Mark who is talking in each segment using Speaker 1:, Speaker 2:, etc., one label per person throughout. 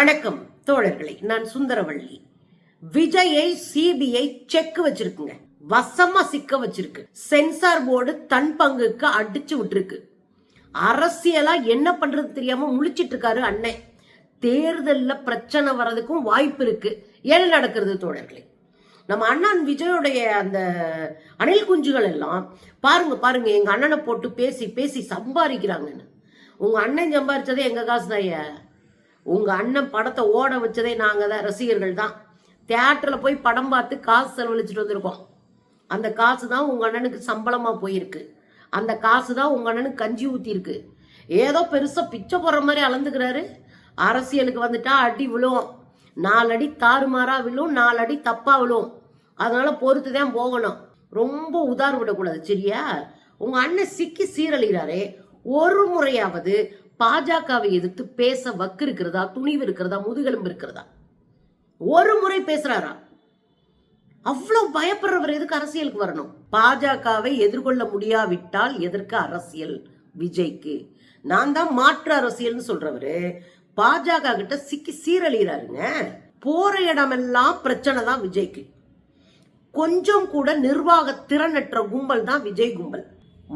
Speaker 1: வணக்கம் தோழர்களை, நான் சுந்தரவள்ளி. விஜயை சிபிஐ செக் வச்சிருக்குங்க, வசமா சிக்க வச்சிருக்கு. சென்சார் போர்டு தன் பங்குக்கு அடிச்சு விட்டுருக்கு. அரசியலா என்ன பண்றது தெரியாம முழிச்சிட்டு இருக்காரு அண்ணன். தேர்தல்ல பிரச்சனை வர்றதுக்கும் வாய்ப்பு இருக்கு. என்ன நடக்கிறது தோழர்களே? நம்ம அண்ணன் விஜயோடைய அந்த அணில் குஞ்சுகள் எல்லாம் பாருங்க எங்க அண்ணனை போட்டு பேசி பேசி சம்பாதிக்கிறாங்கன்னு. உங்க அண்ணன் சம்பாதிச்சதே எங்க காசு தான். உங்க அண்ணன் படத்தை ஓட வச்சதே நாங்க தான், ரசிகர்கள் தான். தியேட்டர்ல போய் படம் பார்த்து காசு செலவழிச்சுட்டு வந்திருக்கோம். அந்த காசு தான் உங்க அண்ணனுக்கு சம்பளமா போயிருக்கு. அந்த காசு தான் உங்க அண்ணனுக்கு கஞ்சி ஊத்தி இருக்கு. ஏதோ பெருசா பிச்சை போடுற மாதிரி அளந்துக்கிறாரு. அரசியலுக்கு வந்துட்டா அடி விழும், 4 அடி தாறுமாறா விழும், 4 அடி தப்பா விழும். அதனால பொறுத்துதான் போகணும். ரொம்ப உதார் விடக்கூடாது, சரியா? உங்க அண்ணன் சிக்கி சீரழிகிறாரே, ஒரு முறையாவது பாஜகவை எதிர்த்து பேச வக்கு இருக்கிறதா, துணிவு இருக்கிறதா, முதுகெலும்பு இருக்கிறதா? ஒரு முறை பேசுறாரா? அவ்வளவு பயப்படுறவர் எதுக்கு அரசியலுக்கு வரணும்? பாஜகவை எதிர்கொள்ள முடியாவிட்டால் எதற்கு அரசியல்? விஜய்க்கு நான் தான் மாற்று அரசியல்னு சொல்றவரு பாஜக கிட்ட சிக்கி சீரழிகிறாருங்க. போற இடமெல்லாம் பிரச்சனை தான் விஜய்க்கு. கொஞ்சம் கூட நிர்வாக திறனற்ற கும்பல் தான் விஜய் கும்பல்.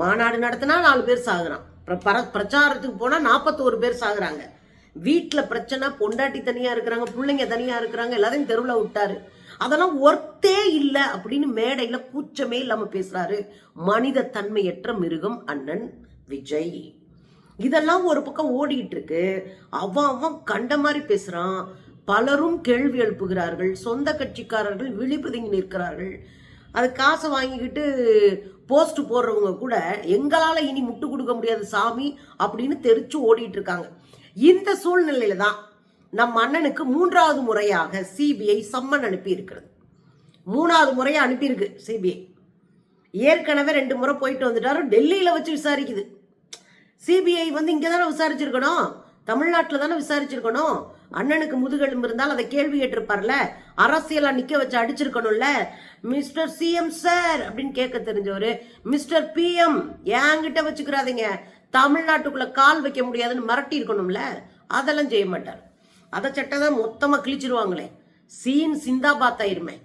Speaker 1: மாநாடு நடத்தினா 4 பேர் சாகுறான், பிரச்சாரத்துக்கு போனா 41 பேர் சாகுறாங்க. வீட்டுல பிரச்சனை, பொண்டாட்டி தனியா இருக்கிறாங்க, பிள்ளைங்க தனியா இருக்கிறாங்க, எல்லாத்தையும் தெருவுல விட்டாரு. அதெல்லாம் ஒர்த்தே இல்லை அப்படின்னு மேடையில கூச்சமே இல்லாம பேசுறாரு மனித தன்மையற்ற மிருகம் அண்ணன் விஜய். இதெல்லாம் ஒரு பக்கம் ஓடிட்டு இருக்கு. அவன் கண்ட மாதிரி பேசுறான். பலரும் கேள்வி எழுப்புகிறார்கள். சொந்த கட்சிக்காரர்கள் விழிப்புதுங்கி நிற்கிறார்கள். அது காசை வாங்கிக்கிட்டு போஸ்ட் போடுறவங்க கூட எங்களால இனி முட்டு கொடுக்க முடியாது சாமி அப்படின்னு தெரிச்சு ஓடிட்டு இருக்காங்க. இந்த சூழ்நிலையில தான் நம் அண்ணனுக்கு 3வது முறையாக சிபிஐ சம்மன் அனுப்பி இருக்கிறது. 3வது முறையா அனுப்பியிருக்கு சிபிஐ. ஏற்கனவே 2 முறை போயிட்டு வந்துட்டாரு. டெல்லியில வச்சு விசாரிக்குது. சிபிஐ இங்கதானே விசாரிச்சிருக்கணும், தமிழ்நாட்டுல தானே விசாரிச்சிருக்கணும். அண்ணனுக்கு முதுகெலும்பு இருந்தால் அதை கேள்வி கேட்டிருப்பார்ல, அரசியலா நிக்க வச்சு அடிச்சிருக்கணும்ல. மிஸ்டர் சிஎம் சார் அப்படின்னு கேட்க தெரிஞ்சவரு மிஸ்டர் பிஎம் என்கிட்ட வச்சுக்கிறாதீங்க, தமிழ்நாட்டுக்குள்ள கால் வைக்க முடியாதுன்னு மிரட்டி இருக்கணும்ல. அதெல்லாம் செய்ய மாட்டார். அதை சட்டதான் மொத்தமா கிழிச்சிருவாங்களே, சீன் சிந்தாபாத் ஆயிருமே.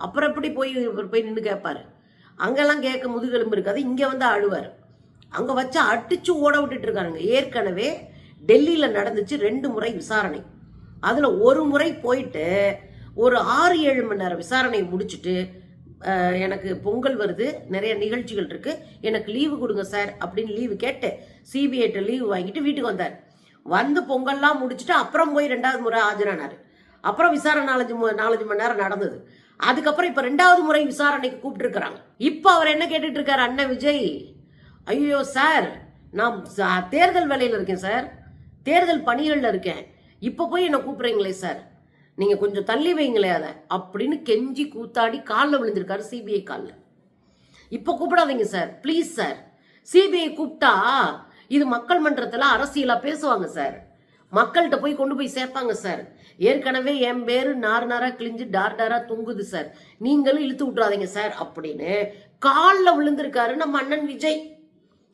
Speaker 1: அப்புறம் எப்படி போய் நின்று கேட்பாரு? அங்கெல்லாம் கேட்க முதுகெலும்பு இருக்காது, இங்க அழுவார். அங்க வச்சு அடிச்சு ஓட விட்டுட்டு இருக்காருங்க. ஏற்கனவே டெல்லியில நடந்துச்சு 2 முறை விசாரணை. அதுல ஒரு முறை போயிட்டு ஒரு 6-7 மணி நேரம் விசாரணை முடிச்சுட்டு, எனக்கு பொங்கல் வருது, நிறைய நிகழ்ச்சிகள் இருக்கு, எனக்கு லீவு கொடுங்க சார் அப்படின்னு லீவு கேட்டு சிபிஐட்ட லீவு வாங்கிட்டு வீட்டுக்கு வந்தார். பொங்கல்லாம் முடிச்சுட்டு அப்புறம் போய் 2வது முறை ஆஜரானாரு. அப்புறம் விசாரணை 4-5 மணி நேரம் நடந்தது. அதுக்கப்புறம் இப்ப 2வது முறை விசாரணைக்கு கூப்பிட்டு இருக்கிறாங்க. இப்ப அவர் என்ன கேட்டுட்டு இருக்காரு அண்ணன் விஜய்? ஐயோ சார், நான் தேர்தல் வேலையில இருக்கேன் சார், தேர்தல் பணிகள்ல இருக்கேன், இப்ப போய் என்ன கூப்பிடுறீங்களே சார், நீங்க கொஞ்சம் தள்ளி வைங்களே அதை அப்படின்னு கெஞ்சி கூத்தாடி காலில் விழுந்திருக்காரு சிபிஐ காலில். இப்ப கூப்பிடாதீங்க சார், பிளீஸ் சார். சிபிஐ கூப்பிட்டா இது மக்கள் மன்றத்துல அரசியலா பேசுவாங்க சார், மக்கள்கிட்ட கொண்டு போய் சேர்ப்பாங்க சார். ஏற்கனவே என் பேரு நாரா கிழிஞ்சு டாரா தொங்குது சார், நீங்களும் இழுத்து விட்டுறாதீங்க சார் அப்படின்னு காலில் விழுந்திருக்காரு நம்ம அண்ணன் விஜய்.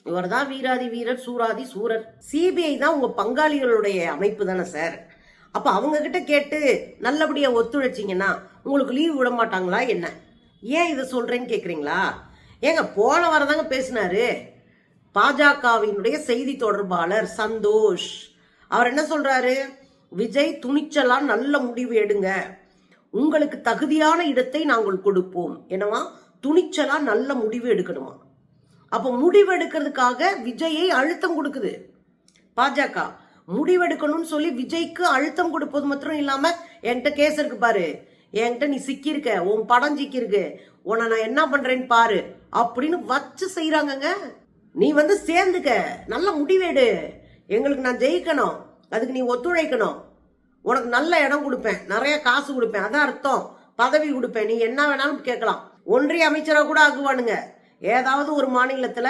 Speaker 1: இவர் தான் வீராதி வீரர், சூராதி சூரர். சிபிஐ தான் உங்க பங்காளிகளுடைய அமைப்பு தானே சார். அப்ப அவங்க கிட்ட கேட்டு நல்லபடியா ஒத்துழைச்சிங்கன்னா உங்களுக்கு லீவு விட மாட்டாங்களா என்ன? ஏன் இதை சொல்றேன்னு கேக்குறீங்களா? ஏங்க, போன வாரம் தாங்க பேசினாரு பாஜகவினுடைய செய்தி தொடர்பாளர் சந்தோஷ். அவர் என்ன சொல்றாரு? விஜய் துணிச்சலா நல்ல முடிவு எடுங்க, உங்களுக்கு தகுதியான இடத்தை நாங்கள் கொடுப்போம். என்னவா, துணிச்சலா நல்ல முடிவு எடுக்கணுமா? அப்ப முடிவெடுக்கிறதுக்காக விஜயை அழுத்தம் கொடுக்குது பாஜக. முடிவெடுக்கணும்னு சொல்லி விஜய்க்கு அழுத்தம் கொடுப்பது மாத்திரம் இல்லாம, என்கிட்ட கேஸ் இருக்கு பாரு, என்கிட்ட நீ சிக்கியிருக்க, உன் படம் சிக்கிருக்கு, உன்னை நான் என்ன பண்றேன்னு பாரு அப்படின்னு வச்சு செய்யறாங்க. நீ சேர்ந்துக்க, நல்ல முடிவெடு, எங்களுக்கு நான் ஜெயிக்கணும், அதுக்கு நீ ஒத்துழைக்கணும், உனக்கு நல்ல இடம் கொடுப்பேன், நிறைய காசு கொடுப்பேன், அதான் அர்த்தம், பதவி கொடுப்பேன், நீ என்ன வேணாலும் கேட்கலாம். ஒன்றிய அமைச்சரா கூட ஆக்குவானுங்க. ஏதாவது ஒரு மாநிலத்துல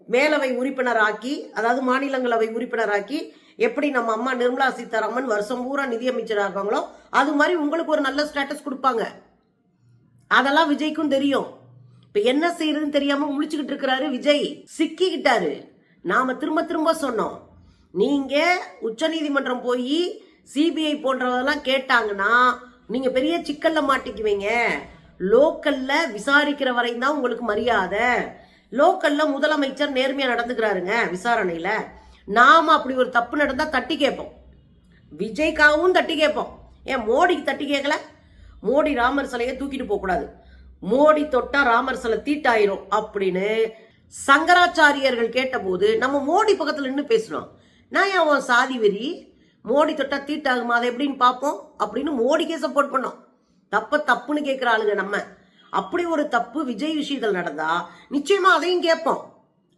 Speaker 1: மேலவை உறுப்பினராக்கி, அதாவது மாநிலங்களவை உறுப்பினராக்கி, எப்படி நம்ம அம்மா நிர்மலா சீதாராமன் வருஷம் பூரா நிதியமைச்சராக இருக்காங்களோ அது மாதிரி உங்களுக்கு ஒரு நல்ல ஸ்டேட்டஸ் கொடுப்பாங்க. அதெல்லாம் விஜய்க்கும் தெரியும். இப்ப என்ன செய்யறதுன்னு தெரியாம முழிச்சுக்கிட்டு இருக்கிறாரு விஜய், சிக்கிக்கிட்டாரு. நாம திரும்ப திரும்ப சொன்னோம், நீங்க உச்ச நீதிமன்றம் போய் சிபிஐ போன்றவதெல்லாம் கேட்டாங்கன்னா நீங்க பெரிய சிக்கல்ல மாட்டிக்குவீங்க. லோக்கல்ல விசாரிக்கிற வரையும் தான் உங்களுக்கு மரியாதை. லோக்கல்ல முதலமைச்சர் நேர்மையா நடந்துக்கிறாருங்க விசாரணையில. நாம அப்படி ஒரு தப்பு நடந்தா தட்டி கேட்போம். விஜய்க்காகவும் தட்டி கேட்போம். ஏன் மோடிக்கு தட்டி கேட்கல? மோடி ராமர் சிலையை தூக்கிட்டு போக கூடாது, மோடி தொட்டா ராமர் சிலை தீட்டாயிரும் அப்படின்னு சங்கராச்சாரியர்கள் கேட்டபோது நம்ம மோடி பக்கத்துல நின்று பேசணும். நான் ஏன் சாதி வெறி, மோடி தொட்டா தீட்டாகுமா, அதை எப்படின்னு பார்ப்போம் அப்படின்னு மோடிக்கே சப்போர்ட் பண்ணோம். தப்புன்னு கேட்கிற ஆளுங்க நம்ம. அப்படி ஒரு தப்பு விஜய் விஷயத்தில் நடந்தா நிச்சயமா அதையும் கேட்போம்.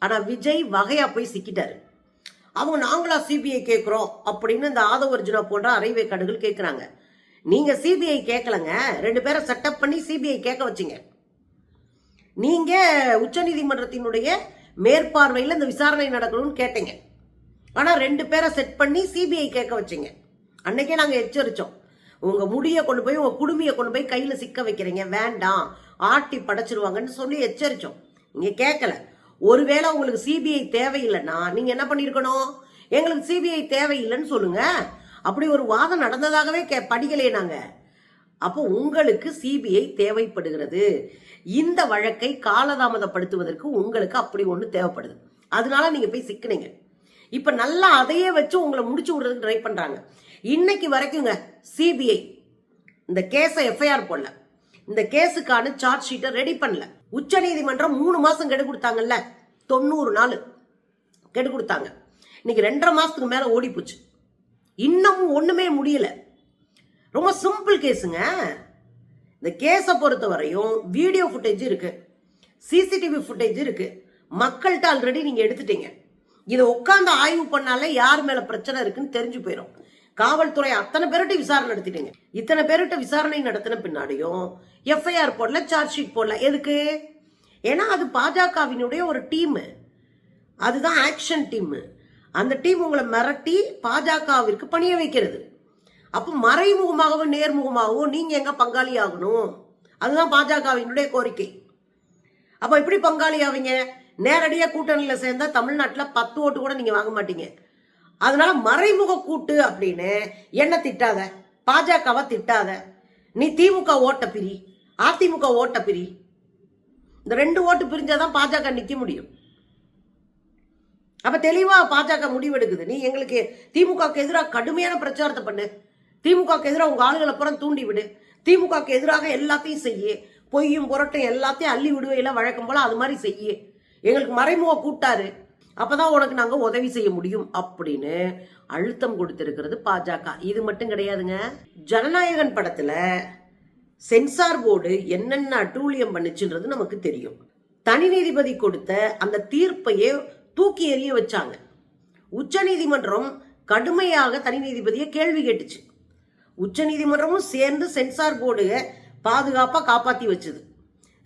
Speaker 1: ஆனா விஜய் வகையா போய் சிக்கிட்டாரு. அவங்க நாங்களா சிபிஐ கேட்கிறோம் அப்படின்னு இந்த ஆதவர்ஜுனா போன்ற அரைவேக்காடுகள் கேட்கிறாங்க. நீங்க சிபிஐ கேட்கலங்க, 2 பேரை செட்டப் பண்ணி சிபிஐ கேட்க வச்சிங்க. நீங்க உச்ச நீதிமன்றத்தினுடைய மேற்பார்வையில் இந்த விசாரணை நடக்கணும்னு கேட்டீங்க. ஆனா 2 பேரை செட் பண்ணி சிபிஐ கேட்க வச்சிங்க. அன்னைக்கே நாங்க எச்சரிச்சோம், உங்க முடிய கொண்டு போய் உங்க குடுமையை கொண்டு போய் கையில சிக்க வைக்கிறீங்க, வேண்டாம் ஆட்டி படைச்சிருவாங்கன்னு சொல்லி எச்சரிச்சோம். நீங்க கேட்கல. ஒருவேளை உங்களுக்கு சிபிஐ தேவையில்லைன்னா நீங்க என்ன பண்ணிருக்கணும், எங்களுக்கு சிபிஐ தேவையில்லைன்னு சொல்லுங்க. அப்படி ஒரு வாதம் நடந்ததாகவே படிக்கலையே நாங்க. அப்போ உங்களுக்கு சிபிஐ தேவைப்படுகிறது. இந்த வழக்கை காலதாமதப்படுத்துவதற்கு உங்களுக்கு அப்படி ஒண்ணு தேவைப்படுது. அதனால நீங்க போய் சிக்கினீங்க. இப்ப நல்லா அதையே வச்சு உங்களை முடிச்சு விடுறதுக்கு ட்ரை பண்றாங்க. இன்னைக்கு வரைக்குங்க சிபிஐ இந்த கேஸை எஃப்ஐஆர் போடல, இந்த கேஸுக்கான சார்ஜ் ஷீட்டை ரெடி பண்ணல. உச்ச நீதிமன்றம் 3 மாசம் கெடு கொடுத்தாங்கல்ல, 90 நாள் கெடு கொடுத்தாங்க. இன்னைக்கு 2.5 மாசத்துக்கு மேல ஓடி போச்சு, இன்னமும் ஒண்ணுமே முடியல. ரொம்ப சிம்பிள் கேஸுங்க. இந்த கேஸை பொறுத்த வரையும் வீடியோ ஃபுட்டேஜ் இருக்கு, சிசிடிவி ஃபுட்டேஜ் இருக்கு, மக்கள்கிட்ட ஆல்ரெடி நீங்க எடுத்துட்டீங்க. இதை உட்காந்து ஆய்வு பண்ணாலே யார் மேல பிரச்சனை இருக்குன்னு தெரிஞ்சு போயிடும். காவல்துறை அத்தனை பேர்கிட்ட விசாரணை நடத்திட்டீங்க. இத்தனை பேர்கிட்ட விசாரணை நடத்தின பின்னாடியும் எஃப்ஐஆர் போடல, சார்ஜ் ஷீட் போடல. எதுக்கு? ஏன்னா அது பாஜகவினுடைய ஒரு டீம், அதுதான் ஆக்ஷன் டீம். அந்த டீம் உங்களை மிரட்டி பாஜகவிற்கு பணிய வைக்கிறது. அப்போ மறைமுகமாகவும் நேர்முகமாகவும் நீங்க எங்க பங்காளி ஆகணும், அதுதான் பாஜகவினுடைய கோரிக்கை. அப்ப எப்படி பங்காளி ஆவீங்க? நேரடியா கூட்டணியில சேர்ந்தா தமிழ்நாட்டில் 10 ஓட்டு கூட நீங்க வாங்க மாட்டீங்க. அதனால மறைமுக கூட்டு அப்படின்னு என்ன திட்டாத, பாஜகவை திட்டாத. நீ திமுக ஓட்ட பிரி, அதிமுக ஓட்ட பிரி. இந்த 2 ஓட்டு பிரிஞ்சாதான் பாஜக நிக்க முடியும். அப்ப தெளிவா பாஜக முடிவெடுக்குது, நீ எங்களுக்கு திமுகக்கு எதிராக கடுமையான பிரச்சாரத்தை பண்ணு, திமுகக்கு எதிராக உங்க ஆளுகளை புறம் தூண்டி விடு, திமுகக்கு எதிராக எல்லாத்தையும் செய்ய, பொய்யும் புரட்டும் எல்லாத்தையும் அள்ளி விடுவையில வழக்கம் போல அது மாதிரி செய்ய, எங்களுக்கு மறைமுக கூட்டாரு, அப்பதான் உனக்கு நாங்க உதவி செய்ய முடியும் அப்படின்னு அழுத்தம் கொடுத்திருக்கிறது பாஜக. இது மட்டும் கிடையாதுங்க, ஜனநாயகன் படத்துல சென்சார் போர்டு என்னென்ன அட்டூழியம் பண்ணுச்சுன்றது நமக்கு தெரியும். தனி நீதிபதி கொடுத்த அந்த தீர்ப்பையே தூக்கி எறிய வச்சாங்க. உச்ச நீதிமன்றம் கடுமையாக தனி நீதிபதியை கேள்வி கேட்டுச்சு. உச்ச நீதிமன்றமும் சேர்ந்து சென்சார் போர்டு பாதுகாப்பா காப்பாத்தி வச்சது.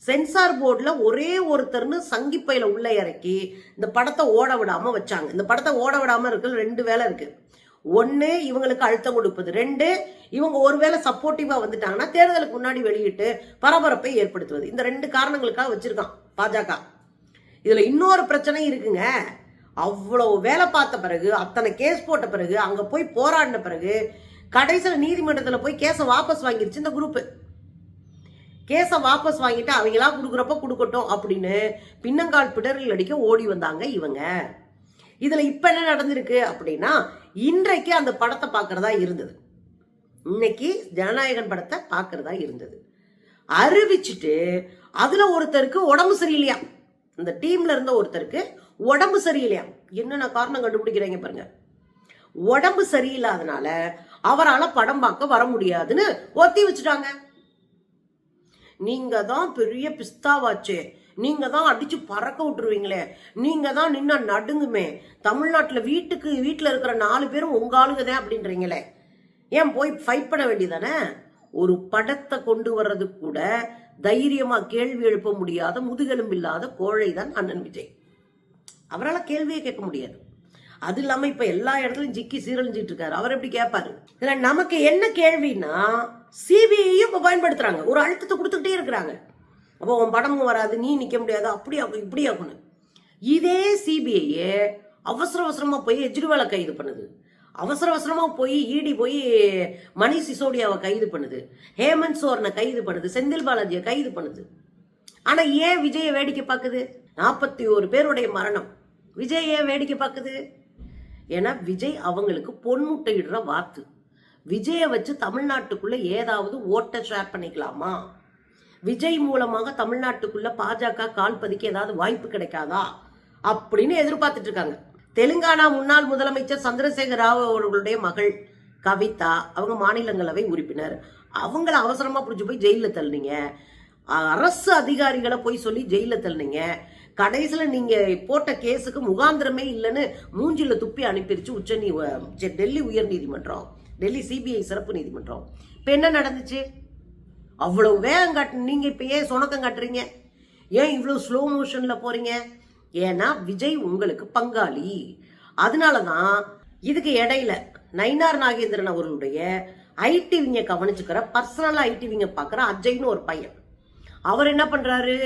Speaker 1: சென்சார் போர்டுல ஒரே ஒருத்தர்னு சங்கிப்பையில உள்ள இறக்கி இந்த படத்தை ஓட விடாம வச்சாங்க. இந்த படத்தை ஓட விடாம இருக்கு 2 வேலை இருக்கு. 1, இவங்களுக்கு அழுத்தம் கொடுப்பது. 2, இவங்க ஒருவேளை சப்போர்ட்டிவா வந்துட்டாங்கன்னா தேர்தலுக்கு முன்னாடி வெளியிட்டு பரபரப்பை ஏற்படுத்துவது. இந்த 2 காரணங்களுக்காக வச்சிருக்கான் பாஜக. இதுல இன்னொரு பிரச்சனை இருக்குங்க. அவ்வளவு வேலை பார்த்த பிறகு, அத்தனை கேஸ் போட்ட பிறகு, அங்க போய் போராடின பிறகு கடைசியில் நீதிமன்றத்தில் போய் கேஸை வாபஸ் வாங்கிருச்சு இந்த குரூப். கேஸை வாபஸ் வாங்கிட்டு அவங்களா கொடுக்குறப்ப கொடுக்கட்டும் அப்படின்னு பின்னங்கால் பிடரில் அடிக்க ஓடி வந்தாங்க இவங்க. இதுல இப்ப என்ன நடந்திருக்கு அப்படின்னா, இன்றைக்கு அந்த படத்தை பார்க்கறதா இருந்தது, இன்னைக்கு ஜனநாயகன் படத்தை பார்க்கறதா இருந்தது. அறிவிச்சுட்டு அதுல ஒருத்தருக்கு உடம்பு சரியில்லையா, இந்த டீம்ல இருந்த ஒருத்தருக்கு உடம்பு சரியில்லையா. என்னென்ன காரணம் கண்டுபிடிக்கிறீங்க பாருங்க. உடம்பு சரியில்லாதனால அவரால் படம் பார்க்க வர முடியாதுன்னு ஒத்தி வச்சுட்டாங்க. நீங்க தான் பெரிய பிஸ்தாவாச்சே, நீங்க தான் அடிச்சு பறக்க விட்டுருவீங்களே, நீங்க தான் நின்னா நடுங்குமே, தமிழ்நாட்டுல வீட்டுல இருக்கிற 4 பேரும் உங்க ஆளுங்கதான் அப்படின்றீங்களே, ஏன் போய் ஃபைட் பண்ண வேண்டியதானே? ஒரு படத்தை கொண்டு வர்றது கூட தைரியமா கேள்வி எழுப்ப முடியாத முதுகெலும்பு இல்லாத கோழை தான் அண்ணன் விஜய். அவரால் கேள்வியே கேட்க முடியாது. அது இல்லாம இப்ப எல்லா இடத்துலயும் ஜிக்கி சீரழிஞ்சிட்டு இருக்காரு. அவர் எப்படி கேட்பாரு? இதுல நமக்கு என்ன கேள்வினா, சிபிஐயும் இப்ப பயன்படுத்துறாங்க, ஒரு அழுத்தத்தை கொடுத்துக்கிட்டே இருக்கிறாங்க. அப்போ உன் படமும் வராது, நீ நிக்க முடியாது, அப்படி ஆகும் இப்படி ஆகும்னு. இதே சிபிஐயே அவசரமா போய் கெஜ்ரிவாலை கைது பண்ணுது, அவசர அவசரமா போய் இடி போய் மணிஷ் சிசோடியாவை கைது பண்ணுது, ஹேமந்த் சோரனை கைது பண்ணுது, செந்தில் பாலாஜியை கைது பண்ணுது. ஆனா ஏன் விஜய வேடிக்கை பார்க்குது? 41 பேருடைய மரணம் விஜய் ஏன் வேடிக்கை பார்க்குது? ஏன்னா விஜய் அவங்களுக்கு பொன்முட்டையிடுற வாத்து. விஜயை வச்சு தமிழ்நாட்டுக்குள்ள ஏதாவது ஓட்ட ஷேர் பண்ணிக்கலாமா? விஜய் மூலமாக தமிழ்நாட்டுக்குள்ள பாஜக கால் பதிக்க ஏதாவது வாய்ப்பு கிடைக்காதா அப்படின்னு எதிர்பார்த்துட்டு இருக்காங்க. தெலுங்கானா முன்னாள் முதலமைச்சர் சந்திரசேகர் ராவ் அவர்களுடைய மகள் கவிதா, அவங்க மாநிலங்களவை உறுப்பினர். அவங்கள அவசரமா புடிச்சு போய் ஜெயில தள்ளுனீங்க. அரசு அதிகாரிகளை போய் சொல்லி ஜெயில தள்ளுனீங்க. கடைசியில நீங்க போட்ட கேஸுக்கு முகாந்திரமே இல்லைன்னு மூஞ்சில துப்பி அனுப்பிருச்சு டெல்லி உயர் நீதிமன்றம், டெல்லி சிபிஐ சிறப்பு நீதிமன்றம். இப்ப என்ன நடந்துச்சு? அவ்வளவு வேகம் காட்டு. நீங்க இப்ப ஏன் சுணக்கம் காட்டுறீங்க? ஏன் இவ்வளவு ஸ்லோ மோஷன்ல போறீங்க? ஏன்னா விஜய் உங்களுக்கு பங்காளி. அதனாலதான் இதுக்கு இடையில நயினார் நாகேந்திரன் அவர்களுடைய ஐடி விங்க கவனிச்சுக்கிற பர்சனலா ஐடி விங்க பாக்குற அஜய்னு ஒரு பையன், அவர் என்ன பண்றாரு,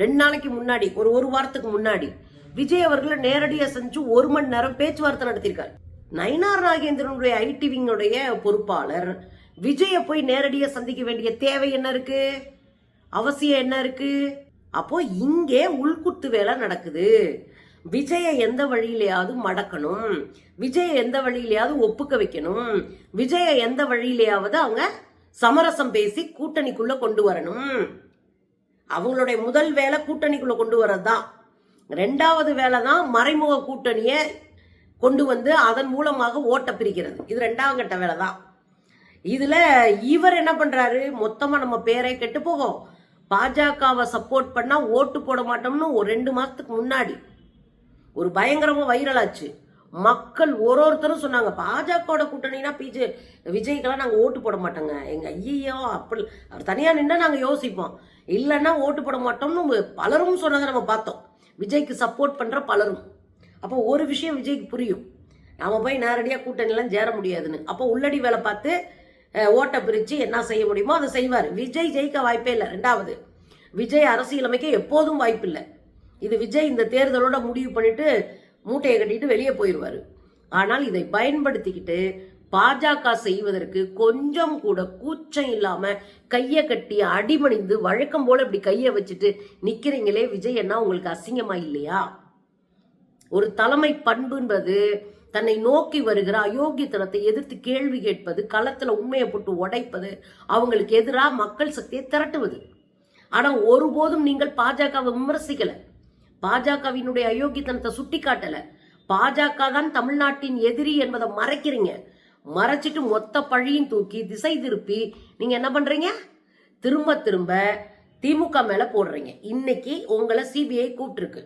Speaker 1: 2 நாளைக்கு முன்னாடி ஒரு வாரத்துக்கு முன்னாடி விஜய் அவர்களை நேரடியா செஞ்சு 1 மணி நேரம் பேச்சுவார்த்தை நடத்திருக்காரு. நயினார் நாகேந்திரனுடைய ஐடி விங்குடைய பொறுப்பாளர் விஜய போய் நேரடியா சந்திக்க வேண்டிய தேவை என்ன இருக்கு? அவசியம் என்ன இருக்கு? அப்போ இங்கே உள்குத்து வேலை நடக்குது. விஜய எந்த வழியிலையாவது மடக்கணும், விஜய எந்த வழியிலையாவது ஒப்புக்க வைக்கணும், விஜய எந்த வழியிலையாவது அவங்க சமரசம் பேசி கூட்டணிக்குள்ள கொண்டு வரணும். அவங்களுடைய முதல் வேலை கூட்டணிக்குள்ள கொண்டு வரதுதான். 2வது வேலை தான் மறைமுக கூட்டணிய கொண்டு வந்து அதன் மூலமாக ஓட்ட பிரிக்கிறது. இது 2வது கட்ட வேலை தான். இதுல இவர் என்ன பண்றாரு, மொத்தமா நம்ம பேரை கெட்டு போகும், பாஜகவை சப்போர்ட் பண்ணா ஓட்டு போட மாட்டோம்னு ஒரு 2 மாசத்துக்கு முன்னாடி ஒரு பயங்கரமா வைரல் ஆச்சு. மக்கள் ஒருத்தரும் சொன்னாங்க, பாஜகவோட கூட்டணினா விஜய்க்கெல்லாம் நாங்க ஓட்டு போட மாட்டோங்க, எங்க ஐயோ அப்படி அவர் தனியா நின்னா நாங்க யோசிப்போம், இல்லைன்னா ஓட்டு போட மாட்டோம்னு பலரும் சொன்னதை நம்ம பார்த்தோம். விஜய்க்கு சப்போர்ட் பண்ற பலரும். அப்போ ஒரு விஷயம் விஜய்க்கு புரியும், நாம போய் நேரடியா கூட்டணிலாம் சேர முடியாதுன்னு. அப்போ உள்ளடி வேலை பார்த்து ஓட்ட பிரிச்சு என்ன செய்ய முடியுமோ அதை செய்வார். விஜய் ஜெயிக்க வாய்ப்பே இல்லை. 2வது, விஜய் அரசியலமைக்க எப்போதும் வாய்ப்பு இல்லை. இது விஜய் இந்த தேர்தலோட முடிவு பண்ணிட்டு மூட்டையை கட்டிட்டு வெளியே போயிடுவாரு. ஆனால் இதை பயன்படுத்திக்கிட்டு பாஜக செய்வதற்கு கொஞ்சம் கூட கூச்சம் இல்லாம கைய கட்டி அடிமணிந்து வழக்கம் போல இப்படி கைய வச்சுட்டு நிக்கிறீங்களே விஜய், என்ன உங்களுக்கு அசிங்கமா இல்லையா? ஒரு தலைமை பண்புன்றது தன்னை நோக்கி வருகிற அயோக்கியத்தனத்தை எதிர்த்து கேள்வி கேட்பது, களத்துல உண்மையை போட்டு உடைப்பது, அவங்களுக்கு எதிராக மக்கள் சக்தியை திரட்டுவது. ஆனா ஒருபோதும் நீங்கள் பாஜகவை விமர்சிக்கல, பாஜகவினுடைய அயோக்கியத்தனத்தை சுட்டி காட்டல. பாஜக தான் தமிழ்நாட்டின் எதிரி என்பதை மறைக்கிறீங்க. மறைச்சிட்டு மொத்த பழியும் தூக்கி திசை திருப்பி நீங்க என்ன பண்றீங்க, திரும்ப திரும்ப திமுக மேல போடுறீங்க. இன்னைக்கு உங்களை சிபிஐ கூப்பிட்டுருக்கு.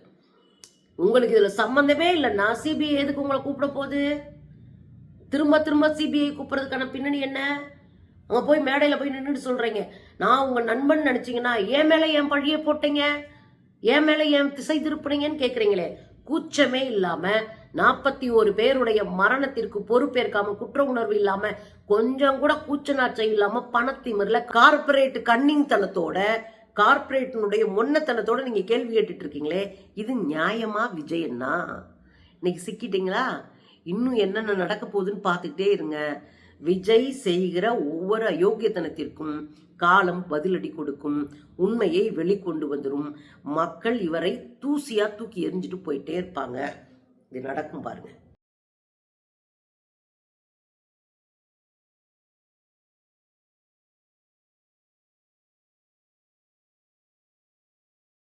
Speaker 1: உங்களுக்கு இதுல சம்பந்தமே இல்லைன்னா சிபிஐ எதுக்கு உங்களை கூப்பிட போகுது? திரும்ப திரும்ப சிபிஐ கூப்பிடுறதுக்கான பின்னணி என்ன? அங்க போய் மேடையில போய் நின்றுட்டு சொல்றீங்க, நான் உங்க நண்பன் நினைச்சீங்கன்னா என் மேல என் பழிய போட்டீங்க, என் மேல என் திசை திருப்புனீங்கன்னு கேக்குறீங்களே. கூச்சமே இல்லாம 41 பேருடைய மரணத்திற்கு பொறுப்பேற்காம, குற்ற உணர்வு இல்லாம, கொஞ்சம் கூட கூச்ச நாச்சம் இல்லாம, பணத்திமிர்ல கார்பரேட் கன்னிங் தனத்தோட, கார்பரேட்டினுடைய மொன்னத்தனத்தோட நீங்க கேள்வி கேட்டுட்டு இருக்கீங்களே, இது நியாயமா விஜயன்னா? இன்னைக்கு சிக்கிட்டீங்களா? இன்னும் என்னென்ன நடக்க போகுதுன்னு பார்த்துக்கிட்டே இருங்க. விஜய் செய்கிற ஒவ்வொரு அயோக்கியத்தனத்திற்கும் காலம் பதிலடி கொடுக்கும், உண்மையை வெளிக்கொண்டு வந்துடும். மக்கள் இவரை தூசியா தூக்கி எரிஞ்சிட்டு போயிட்டே இருப்பாங்க. இது நடக்கும் பாருங்க.